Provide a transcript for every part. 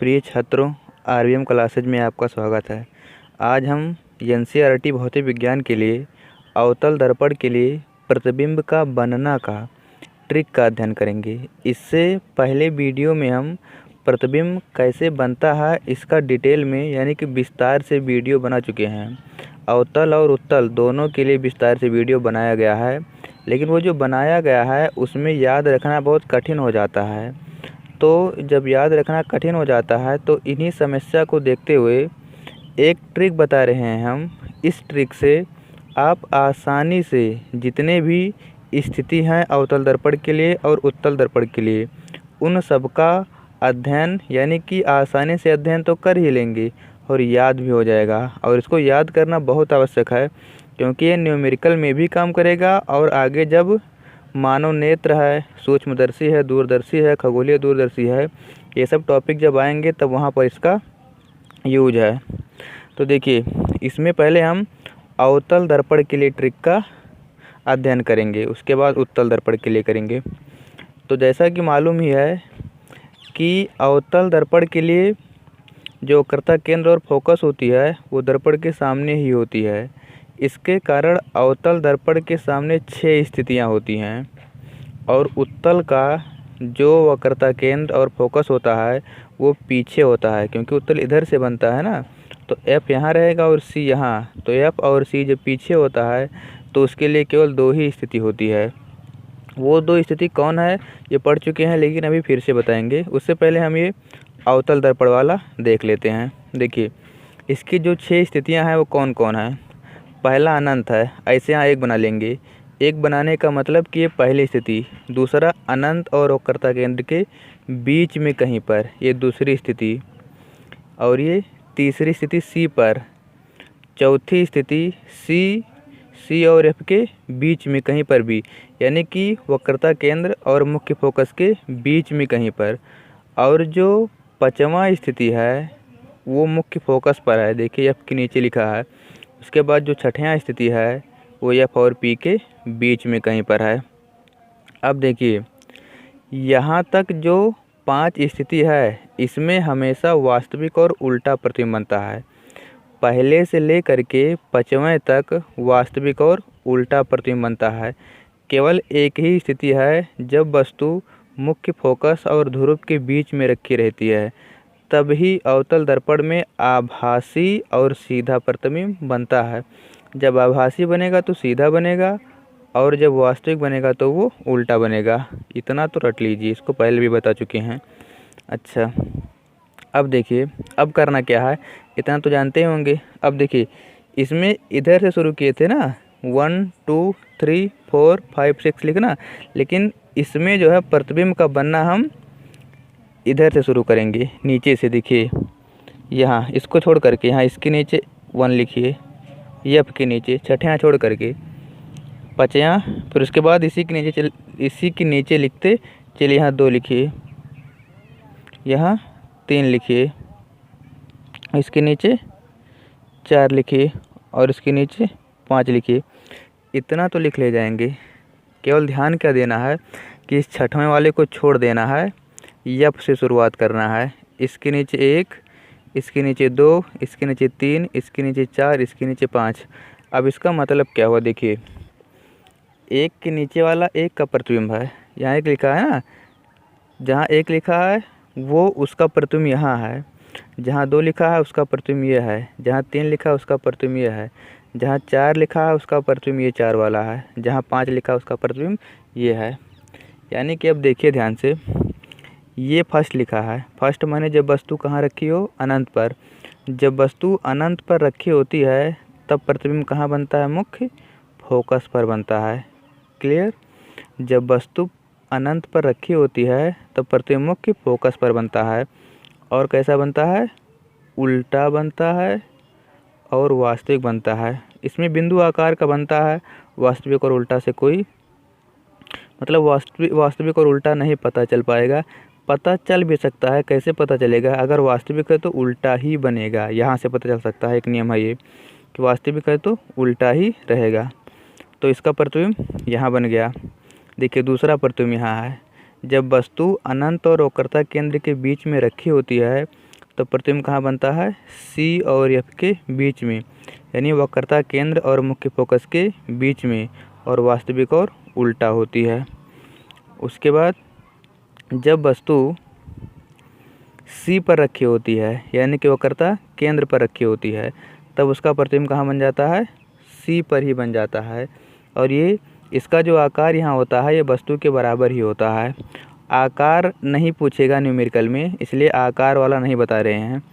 प्रिय छात्रों, RVM classes में आपका स्वागत है। आज हम एनसीईआरटी भौतिक विज्ञान के लिए अवतल दर्पण के लिए प्रतिबिंब का बनना का ट्रिक का अध्ययन करेंगे। इससे पहले वीडियो में हम प्रतिबिंब कैसे बनता है इसका डिटेल में यानी कि विस्तार से वीडियो बना चुके हैं। अवतल और उत्तल दोनों के लिए विस्तार से वीडियो बनाया गया है, लेकिन वो जो बनाया गया है उसमें याद रखना बहुत कठिन हो जाता है। तो जब याद रखना कठिन हो जाता है तो इन्हीं समस्या को देखते हुए एक ट्रिक बता रहे हैं हम। इस ट्रिक से आप आसानी से जितने भी स्थिति हैं अवतल दर्पण के लिए और उत्तल दर्पण के लिए उन सब का अध्ययन यानी कि आसानी से अध्ययन तो कर ही लेंगे और याद भी हो जाएगा। और इसको याद करना बहुत आवश्यक है क्योंकि ये न्यूमेरिकल में भी काम करेगा और आगे जब मानव नेत्र है, सूक्ष्मदर्शी है, दूरदर्शी है, खगोलीय दूरदर्शी है, ये सब टॉपिक जब आएंगे तब वहाँ पर इसका यूज है। तो देखिए, इसमें पहले हम अवतल दर्पण के लिए ट्रिक का अध्ययन करेंगे, उसके बाद उत्तल दर्पण के लिए करेंगे। तो जैसा कि मालूम ही है कि अवतल दर्पण के लिए जो वक्रता केंद्र और फोकस होती है वो दर्पण के सामने ही होती है। इसके कारण अवतल दर्पण के सामने 6 स्थितियां होती हैं और उत्तल का जो वक्रता केंद्र और फोकस होता है वो पीछे होता है, क्योंकि उत्तल इधर से बनता है ना। तो F यहाँ रहेगा और C यहाँ। तो F और C जब पीछे होता है तो उसके लिए केवल 2 ही स्थिति होती है। वो 2 स्थिति कौन है ये पढ़ चुके हैं, लेकिन अभी फिर से बताएंगे। उससे पहले हम ये अवतल दर्पण वाला देख लेते हैं। देखिए, इसकी जो 6 स्थितियां हैं वो कौन कौन है। पहला अनंत है, ऐसे यहाँ एक बना लेंगे। एक बनाने का मतलब कि ये पहली स्थिति। दूसरा अनंत और वक्रता केंद्र के बीच में कहीं पर, ये दूसरी स्थिति। और ये तीसरी स्थिति C पर। चौथी स्थिति C और F के बीच में कहीं पर भी, यानी कि वक्रता केंद्र और मुख्य फोकस के बीच में कहीं पर। और जो 5वां स्थिति है वो मुख्य फोकस पर है, देखिए F के नीचे लिखा है। उसके बाद जो 6वां स्थिति है वो F और P के बीच में कहीं पर है। अब देखिए, यहाँ तक जो 5 स्थिति है इसमें हमेशा वास्तविक और उल्टा प्रतिबिंब बनता है। पहले से लेकर के 5वें तक वास्तविक और उल्टा प्रतिबिंब बनता है। केवल एक ही स्थिति है जब वस्तु मुख्य फोकस और ध्रुव के बीच में रखी रहती है, तभी अवतल दर्पण में आभासी और सीधा प्रतिबिंब बनता है। जब आभासी बनेगा तो सीधा बनेगा और जब वास्तविक बनेगा तो वो उल्टा बनेगा। इतना तो रट लीजिए, इसको पहले भी बता चुके हैं। अच्छा, अब देखिए, अब करना क्या है इतना तो जानते ही होंगे। अब देखिए, इसमें इधर से शुरू किए थे ना, 1 2 3 4 5 6 लिखना, लेकिन इसमें जो है प्रतिबिंब का बनना हम इधर से शुरू करेंगे, नीचे से। देखिए यहाँ इसको छोड़ करके यहाँ इसके नीचे 1 लिखिए, F के नीचे 6वां छोड़ करके 5वां, फिर उसके बाद इसी के नीचे लिखते चलिए। यहाँ 2 लिखिए, यहाँ 3 लिखिए, इसके नीचे 4 लिखिए और इसके नीचे 5 लिखिए। इतना तो लिख ले जाएंगे। केवल ध्यान क्या देना है कि इस 6वें वाले को छोड़ देना है, F से शुरुआत करना है। इसके नीचे 1, इसके नीचे 2, इसके नीचे 3, इसके नीचे 4, इसके नीचे 5। अब इसका मतलब क्या हुआ, देखिए 1 के नीचे वाला 1 का प्रतिबिंब है, यहाँ 1 लिखा है ना, जहाँ 1 लिखा है वो उसका प्रतिबिंब यहाँ है, जहाँ 2 लिखा है उसका प्रतिबिंब ये है, जहाँ 3 लिखा है उसका प्रतिबिंब ये है, जहाँ 4 लिखा है उसका प्रतिबिंब ये 4 वाला है, जहाँ 5 लिखा है उसका प्रतिबिंब ये है। यानी कि अब देखिए ध्यान से, ये फर्स्ट लिखा है। फर्स्ट माने जब वस्तु कहाँ रखी हो, अनंत पर। जब वस्तु अनंत पर रखी होती है तब प्रतिबिंब कहाँ बनता है, मुख्य फोकस पर बनता है। क्लियर। जब वस्तु अनंत पर रखी होती है तब प्रतिबिंब मुख्य फोकस पर बनता है। और कैसा बनता है, उल्टा बनता है और वास्तविक बनता है। इसमें बिंदु आकार का बनता है, वास्तविक और उल्टा से कोई मतलब वास्तविक और उल्टा नहीं पता चल पाएगा। पता चल भी सकता है, कैसे पता चलेगा, अगर वास्तविक है तो उल्टा ही बनेगा। यहाँ से पता चल सकता है, एक नियम है ये कि वास्तविक है तो उल्टा ही रहेगा। तो इसका प्रतिबिंब यहाँ बन गया। देखिए दूसरा प्रतिबिंब यहाँ है। जब वस्तु अनंत और वक्रता केंद्र के बीच में रखी होती है तो प्रतिबिंब कहाँ बनता है, सी और एफ के बीच में, यानी वक्रता केंद्र और मुख्य फोकस के बीच में, और वास्तविक और उल्टा होती है। उसके बाद जब वस्तु सी पर रखी होती है, यानी कि वक्रता केंद्र पर रखी होती है, तब उसका प्रतिबिंब कहाँ बन जाता है, सी पर ही बन जाता है। और ये इसका जो आकार यहाँ होता है ये वस्तु के बराबर ही होता है। आकार नहीं पूछेगा न्यूमेरिकल में, इसलिए आकार वाला नहीं बता रहे हैं।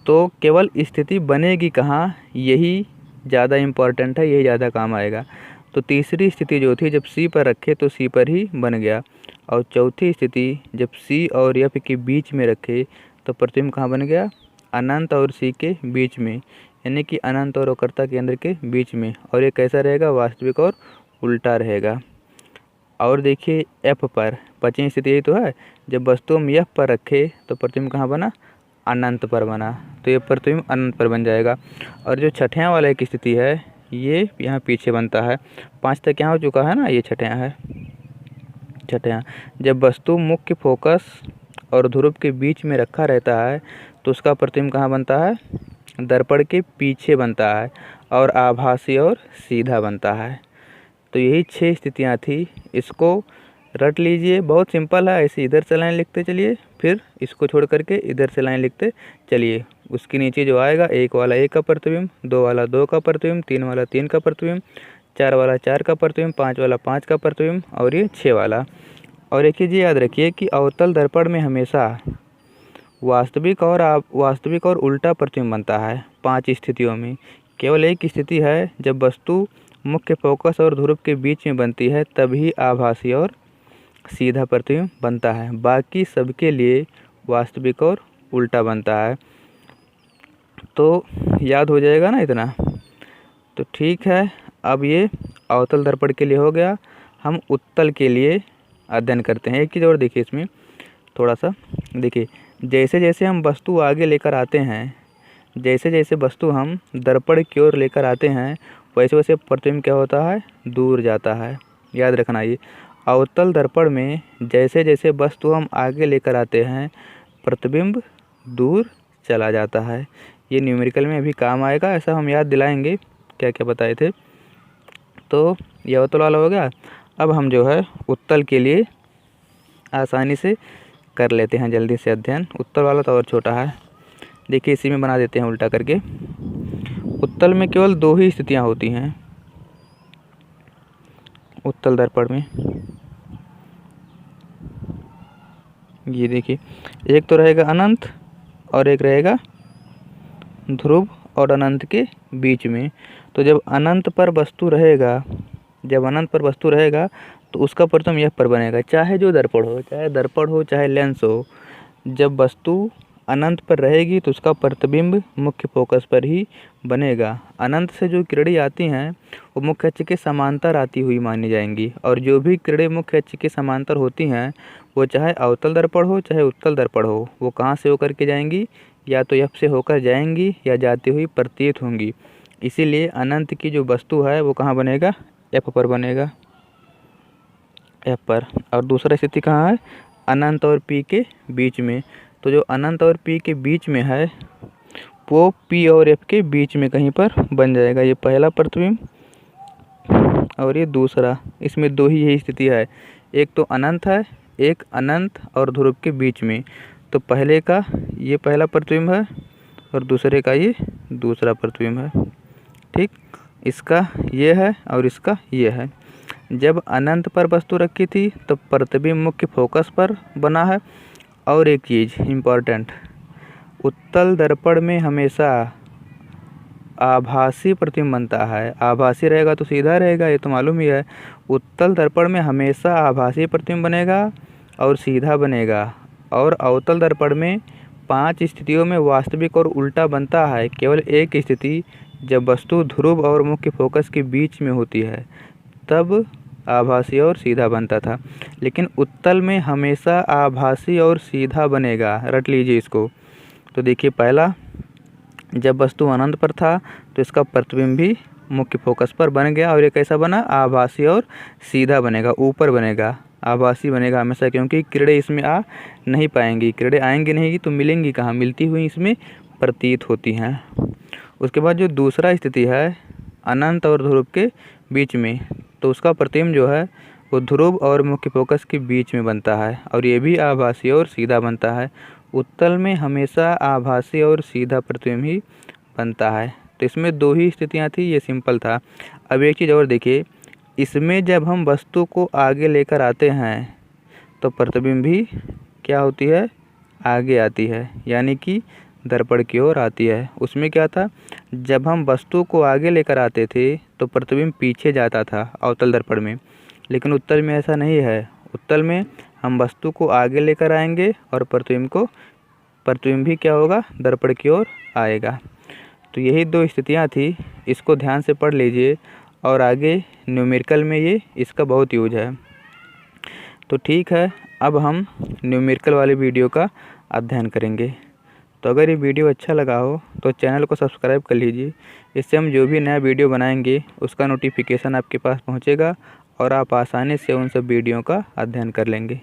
तो केवल स्थिति बनेगी कहाँ, यही ज़्यादा इम्पॉर्टेंट है, यही ज़्यादा काम आएगा। तो तीसरी स्थिति जो थी जब सी पर रखे तो सी पर ही बन गया, और चौथी स्थिति जब सी और एफ के बीच में रखे तो प्रतिबिंब कहाँ बन गया, अनंत और सी के बीच में, यानी कि अनंत और वक्रता केंद्र के बीच में। और ये कैसा रहेगा, वास्तविक और उल्टा रहेगा। और देखिए एफ पर, पांचवी स्थिति यही तो है, जब वस्तु हम एफ पर रखे तो प्रतिबिंब कहाँ बना, अनंत पर बना, तो ये प्रतिबिंब अनंत पर बन जाएगा। और जो छठियाँ वाला एक स्थिति है ये यहाँ पीछे बनता है, 5 तक यहाँ हो चुका है ना, ये छठियाँ है। छठियाँ, जब वस्तु मुख्य फोकस और ध्रुव के बीच में रखा रहता है तो उसका प्रतिबिंब कहाँ बनता है, दर्पण के पीछे बनता है, और आभासी और सीधा बनता है। तो यही 6 स्थितियाँ थी, इसको रट लीजिए, बहुत सिंपल है। ऐसे इधर से लाइन लिखते चलिए, फिर इसको छोड़ करके इधर से लाइन लिखते चलिए। उसके नीचे जो आएगा, 1 वाला 1 का प्रतिबिंब, 2 वाला 2 का प्रतिबिंब, 3 वाला 3 का प्रतिबिंब, 4 वाला 4 का प्रतिबिंब, 5 वाला 5 का प्रतिबिंब, और ये 6 वाला। और एक चीज़ याद रखिए कि अवतल दर्पण में हमेशा वास्तविक और उल्टा प्रतिबिंब बनता है। 5 स्थितियों में केवल एक स्थिति है जब वस्तु मुख्य फोकस और ध्रुव के बीच में बनती है तभी आभासी और सीधा प्रतिबिंब बनता है, बाकी सबके लिए वास्तविक और उल्टा बनता है। तो याद हो जाएगा ना इतना। तो ठीक है, अब ये अवतल दर्पण के लिए हो गया। हम उत्तल के लिए अध्ययन करते हैं। एक चीज़ और देखिए इसमें थोड़ा सा, देखिए जैसे जैसे हम वस्तु आगे लेकर आते हैं, जैसे जैसे वस्तु हम दर्पण की ओर लेकर आते हैं, वैसे वैसे प्रतिबिंब क्या होता है, दूर जाता है। याद रखना, ये अवतल दर्पण में जैसे जैसे वस्तु हम आगे लेकर आते हैं प्रतिबिंब दूर चला जाता है। ये न्यूमेरिकल में भी काम आएगा, ऐसा हम याद दिलाएंगे क्या क्या बताए थे। तो ये अवतल वाला हो गया। अब हम जो है उत्तल के लिए आसानी से कर लेते हैं जल्दी से अध्ययन। उत्तल वाला तो और छोटा है, देखिए इसी में बना देते हैं उल्टा करके। उत्तल में केवल 2 ही स्थितियां होती हैं उत्तल दर्पण में। ये देखिए, एक तो रहेगा अनंत और एक रहेगा ध्रुव और अनंत के बीच में। तो जब अनंत पर वस्तु रहेगा, तो उसका प्रतिबिंब एफ पर बनेगा, चाहे जो दर्पण हो, चाहे दर्पण हो चाहे लेंस हो। जब वस्तु अनंत पर रहेगी तो उसका प्रतिबिंब मुख्य फोकस पर ही बनेगा। अनंत से जो किरणें आती हैं वो मुख्य अक्ष के समांतर आती हुई मानी जाएंगी, और जो भी किरणें मुख्य अक्ष के समांतर होती हैं वो चाहे अवतल दर्पण हो चाहे उत्तल दर्पण हो, वो कहाँ से होकर के जाएंगी, या तो एफ से होकर जाएंगी या जाती हुई प्रतीत होंगी। इसीलिए अनंत की जो वस्तु है वो कहाँ बनेगा, एफ पर बनेगा, एफ पर। और दूसरा स्थिति कहाँ है, अनंत और पी के बीच में। तो जो अनंत और पी के बीच में है वो पी और एफ के बीच में कहीं पर बन जाएगा। ये पहला प्रतिबिंब और ये दूसरा, इसमें 2 ही यही स्थिति है। एक तो अनंत है, एक अनंत और ध्रुव के बीच में। तो पहले का ये पहला प्रतिबिंब है और दूसरे का ये दूसरा प्रतिबिंब है। ठीक, इसका ये है और इसका ये है। जब अनंत पर वस्तु रखी थी तो प्रतिबिंब मुख्य फोकस पर बना है। और एक चीज़ इम्पॉर्टेंट, उत्तल दर्पण में हमेशा आभासी प्रतिबिंब बनता है। आभासी रहेगा तो सीधा रहेगा, ये तो मालूम ही है। उत्तल दर्पण में हमेशा आभासी प्रतिबिंब बनेगा और सीधा बनेगा। और अवतल दर्पण में 5 स्थितियों में वास्तविक और उल्टा बनता है। केवल एक स्थिति जब वस्तु ध्रुव और मुख्य फोकस के बीच में होती है तब आभासी और सीधा बनता था, लेकिन उत्तल में हमेशा आभासी और सीधा बनेगा। रट लीजिए इसको। तो देखिए, पहला जब वस्तु अनंत पर था तो इसका प्रतिबिंब भी मुख्य फोकस पर बन गया, और ये कैसा बना, आभासी और सीधा बनेगा, ऊपर बनेगा। आभासी बनेगा हमेशा, क्योंकि किरणें इसमें आ नहीं पाएंगी। किरणें आएंगी नहीं तो मिलेंगी कहाँ, मिलती हुई इसमें प्रतीत होती हैं। उसके बाद जो दूसरा स्थिति है अनंत और ध्रुव के बीच में, तो उसका प्रतिबिंब जो है वो ध्रुव और मुख्य फोकस के बीच में बनता है और ये भी आभासी और सीधा बनता है। उत्तल में हमेशा आभासी और सीधा प्रतिबिंब ही बनता है। तो इसमें दो ही स्थितियाँ थी, ये सिंपल था। अब एक चीज़ और देखिए, इसमें जब हम वस्तु को आगे लेकर आते हैं तो प्रतिबिंब भी क्या होती है, आगे आती है, यानी कि दर्पण की ओर आती है। उसमें क्या था, जब हम वस्तु को आगे लेकर आते थे तो प्रतिबिंब पीछे जाता था अवतल दर्पण में, लेकिन उत्तल में ऐसा नहीं है। उत्तल में हम वस्तु को आगे लेकर आएंगे और प्रतिबिंब भी क्या होगा, दर्पण की ओर आएगा। तो यही दो स्थितियाँ थी, इसको ध्यान से पढ़ लीजिए और आगे न्यूमेरिकल में ये इसका बहुत यूज है। तो ठीक है, अब हम न्यूमेरिकल वाले वीडियो का अध्ययन करेंगे। तो अगर ये वीडियो अच्छा लगा हो तो चैनल को सब्सक्राइब कर लीजिए। इससे हम जो भी नया वीडियो बनाएंगे उसका नोटिफिकेशन आपके पास पहुंचेगा और आप आसानी से उन सब वीडियो का अध्ययन कर लेंगे।